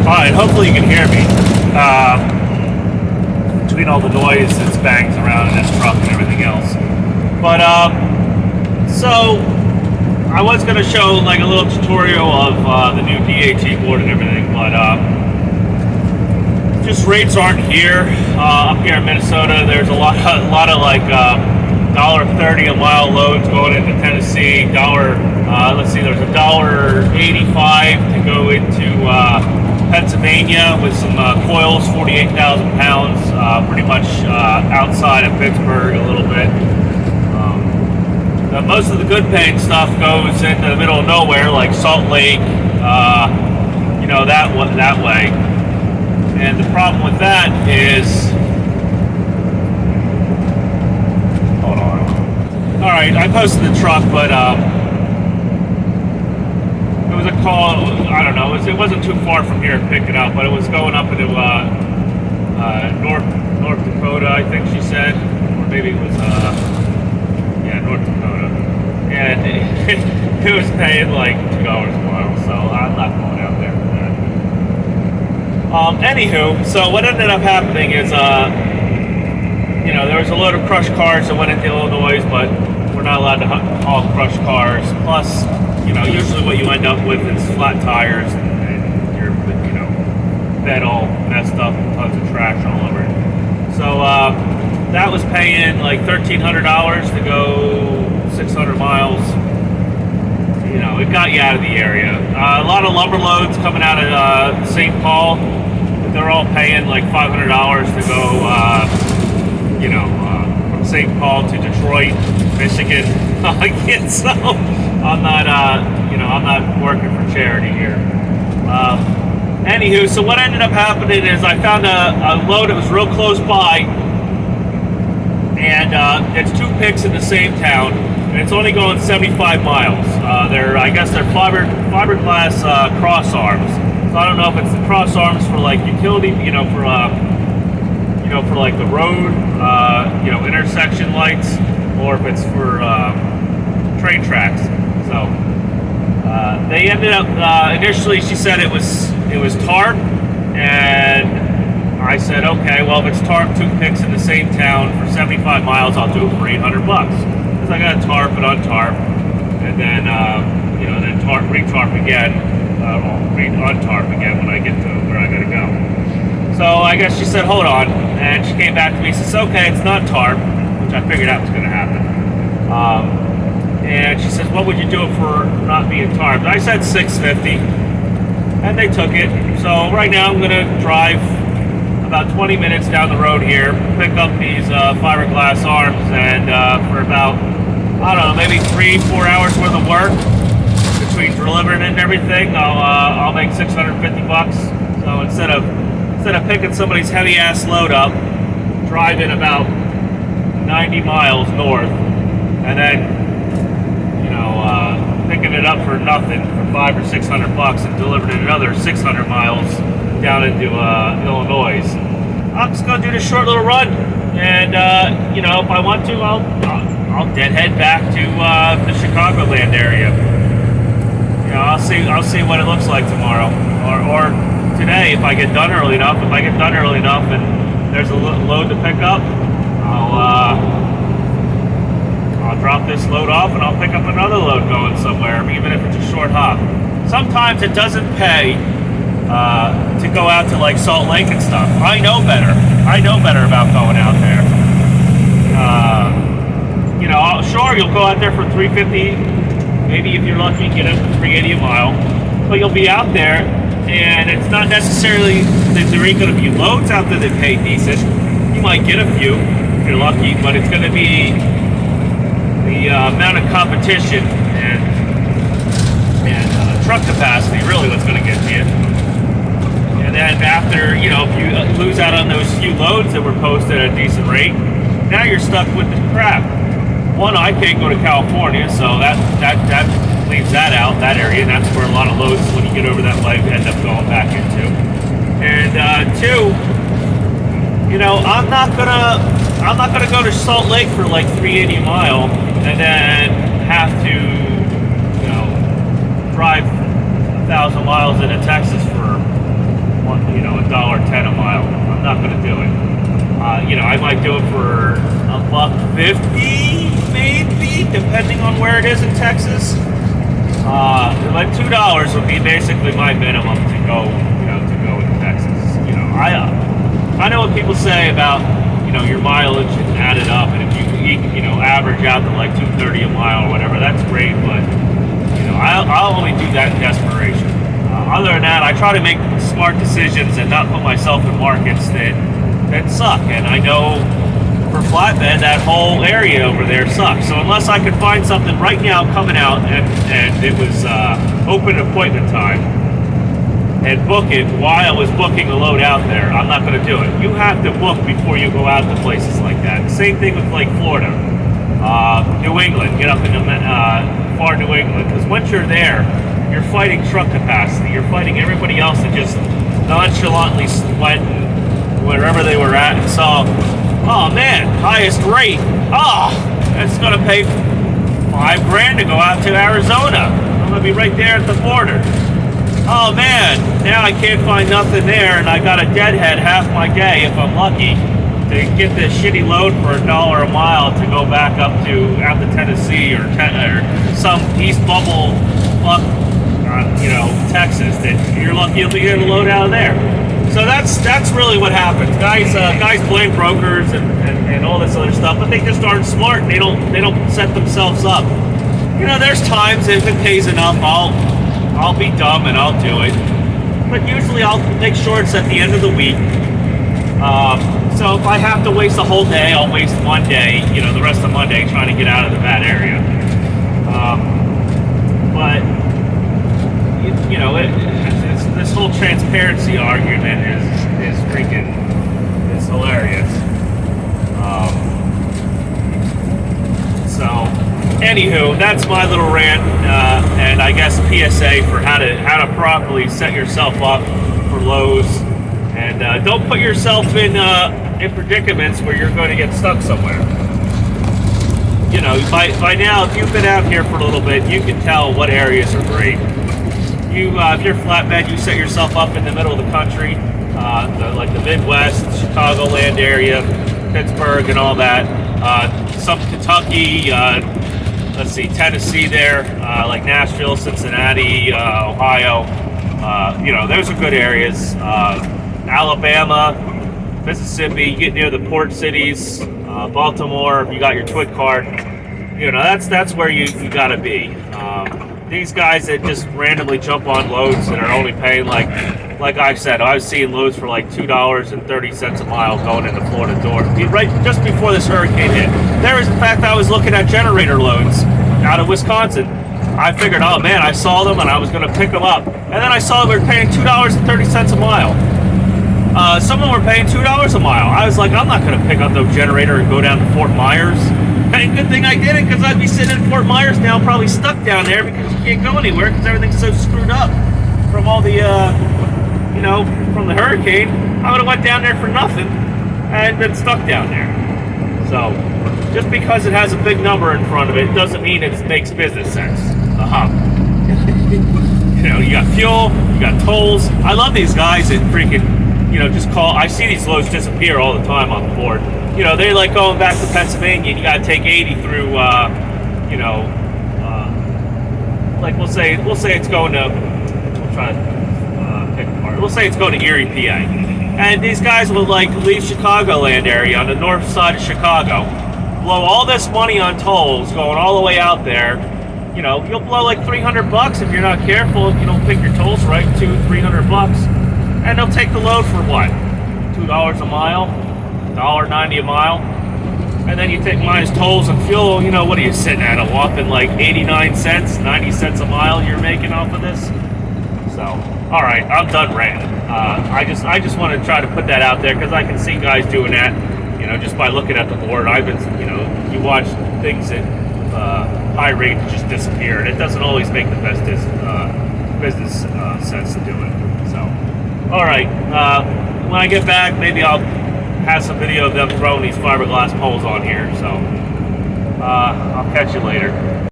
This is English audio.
Alright, hopefully you can hear me. Between all the noise that's bangs around in this truck and everything else. But, so, I was going to show like a little tutorial of the new DHE board and everything, but just rates aren't here. Up here in Minnesota, there's a lot of like $1.30 a mile loads going into Tennessee. Let's see, there's $1.85 to go into Pennsylvania with some coils, 48,000 pounds, pretty much outside of Pittsburgh a little bit. Most of the good paying stuff goes into the middle of nowhere, like Salt Lake, that way. And the problem with that is, hold on. All right, I posted the truck, but it was a call. I don't know. It wasn't too far from here to pick it up, but it was going up into North Dakota, I think she said, or maybe it was North Dakota, and it was paying like $2 a mile, so I'm not going out there for that. Anywho, so what ended up happening is, there was a load of crushed cars that went into Illinois, but we're not allowed to haul crushed cars. Plus, usually what you end up with is flat tires and your, bed all messed up and tons of trash all over it. So that was paying like $1,300 to go 600 miles. It got you out of the area. A lot of lumber loads coming out of St. Paul. They're all paying like $500 to go, from St. Paul to Detroit, Michigan. So I'm not, I'm not working for charity here. Anywho, so what ended up happening is I found a load that was real close by, and it's two picks in the same town, and it's only going 75 miles. They're fiberglass cross arms. So I don't know if it's the cross arms for like utility, for like the road, intersection lights, or if it's for train tracks. So they ended up initially. She said it was tarp, and I said, okay, well if it's tarp, two picks in the same town for 75 miles, I'll do it for $800 because I got to tarp and untarp, and then then tarp, retarp again, untarp again when I get to where I got to go. So I guess she said, hold on, and she came back to me and says, okay, it's not tarp, which I figured that was going to happen. And she says, what would you do it for not being tarp? I said $650, and they took it. So right now I'm going to drive about 20 minutes down the road here, pick up these fiberglass arms, and for about, I don't know, maybe 3-4 hours worth of work between delivering it and everything, I'll make $650. So instead of picking somebody's heavy ass load up, driving about 90 miles north, and then picking it up for nothing for $500 or $600 and delivering it another 600 miles down into Illinois, I'm just gonna do this short little run, and if I want to, I'll deadhead back to the Chicagoland area. I'll see what it looks like tomorrow, or today if I get done early enough. If I get done early enough and there's a load to pick up, I'll drop this load off and I'll pick up another load going somewhere, even if it's a short hop. Sometimes it doesn't pay to go out to like Salt Lake and stuff. I know better about going out there. Sure, you'll go out there for $350, maybe if you're lucky, get it for $380 a mile, but you'll be out there, and it's not necessarily that there ain't going to be loads out there that pay decent. You might get a few if you're lucky, but it's going to be the amount of competition and truck capacity really what's going to get to you. And then after, if you lose out on those few loads that were posted at a decent rate, now you're stuck with the crap. One, I can't go to California, so that leaves that out, that area, and that's where a lot of loads, when you get over that leg, end up going back into. And two, I'm not gonna go to Salt Lake for like $380 a mile and then have to, drive 1,000 miles into Texas for I might do it for $1.50, maybe, depending on where it is in Texas. Like $2 would be basically my minimum to go, to go in Texas. I know what people say about, your mileage and add it up, and if you average out to like 230 a mile or whatever, that's great. But I'll only do that in desperation. Other than that, I try to make smart decisions and not put myself in markets that suck. And I know for flatbed, that whole area over there sucks. So unless I could find something right now coming out and it was open appointment time and book it while I was booking a load out there, I'm not going to do it. You have to book before you go out to places like that. Same thing with like Florida, New England. Get up in far New England, because once you're there, you're fighting truck capacity. You're fighting everybody else that just nonchalantly went wherever they were at and saw, oh man, highest rate. Oh, that's going to pay $5,000 to go out to Arizona. I'm going to be right there at the border. Oh man, now I can't find nothing there, and I got a deadhead half my day if I'm lucky to get this shitty load for $1 a mile to go back out to Tennessee or some East Bubble, Texas. That you're lucky you'll be getting a load out of there. So that's really what happens. Guys blame brokers and all this other stuff, but they just aren't smart. They don't set themselves up. There's times if it pays enough, I'll be dumb and I'll do it. But usually I'll make sure it's at the end of the week. So if I have to waste a whole day, I'll waste one day, the rest of Monday trying to get out of the bad area. But this whole transparency argument is freaking, it's hilarious. So, anywho, that's my little rant, and I guess PSA for how to properly set yourself up for lows, and don't put yourself in predicaments where you're going to get stuck somewhere. By now, if you've been out here for a little bit, you can tell what areas are great. If you're flatbed, you set yourself up in the middle of the country, like the Midwest, Chicagoland area, Pittsburgh, and all that. Some Kentucky, Tennessee there, like Nashville, Cincinnati, Ohio. Those are good areas. Alabama, Mississippi, you get near the port cities, Baltimore, if you got your TWIC card, that's where you got to be. These guys that just randomly jump on loads that are only paying like I said, I was seeing loads for like $2.30 a mile going into Florida door. Right just before this hurricane hit. In fact, I was looking at generator loads out of Wisconsin. I figured, oh man, I saw them and I was going to pick them up. And then I saw they were paying $2.30 a mile. Some of them were paying $2 a mile. I was like, I'm not going to pick up the generator and go down to Fort Myers. And good thing I did it, because I'd be sitting in Fort Myers now, probably stuck down there because you can't go anywhere because everything's so screwed up from all the, from the hurricane. I would have went down there for nothing and been stuck down there. So, just because it has a big number in front of it doesn't mean it makes business sense. You got fuel, you got tolls. I love these guys that freaking, just call. I see these loads disappear all the time on the board. They like going back to Pennsylvania, and you got to take 80 through, like we'll say it's going to, we'll try to pick apart. We'll say it's going to Erie, PA. And these guys will like leave Chicagoland area on the north side of Chicago, blow all this money on tolls going all the way out there. You'll blow like $300 if you're not careful, if you don't pick your tolls right, $200-300. And they'll take the load for what? $2 a mile? $1.90 a mile, and then you take minus tolls and fuel. What are you sitting at? A whopping like 89 cents, 90 cents a mile you're making off of this. So, all right, I'm done ranting. I just want to try to put that out there because I can see guys doing that. Just by looking at the board, I've been, you watch things at high rate just disappear, and it doesn't always make the best business sense to do it. So, all right, when I get back, maybe I'll have some video of them throwing these fiberglass poles on here. So I'll catch you later.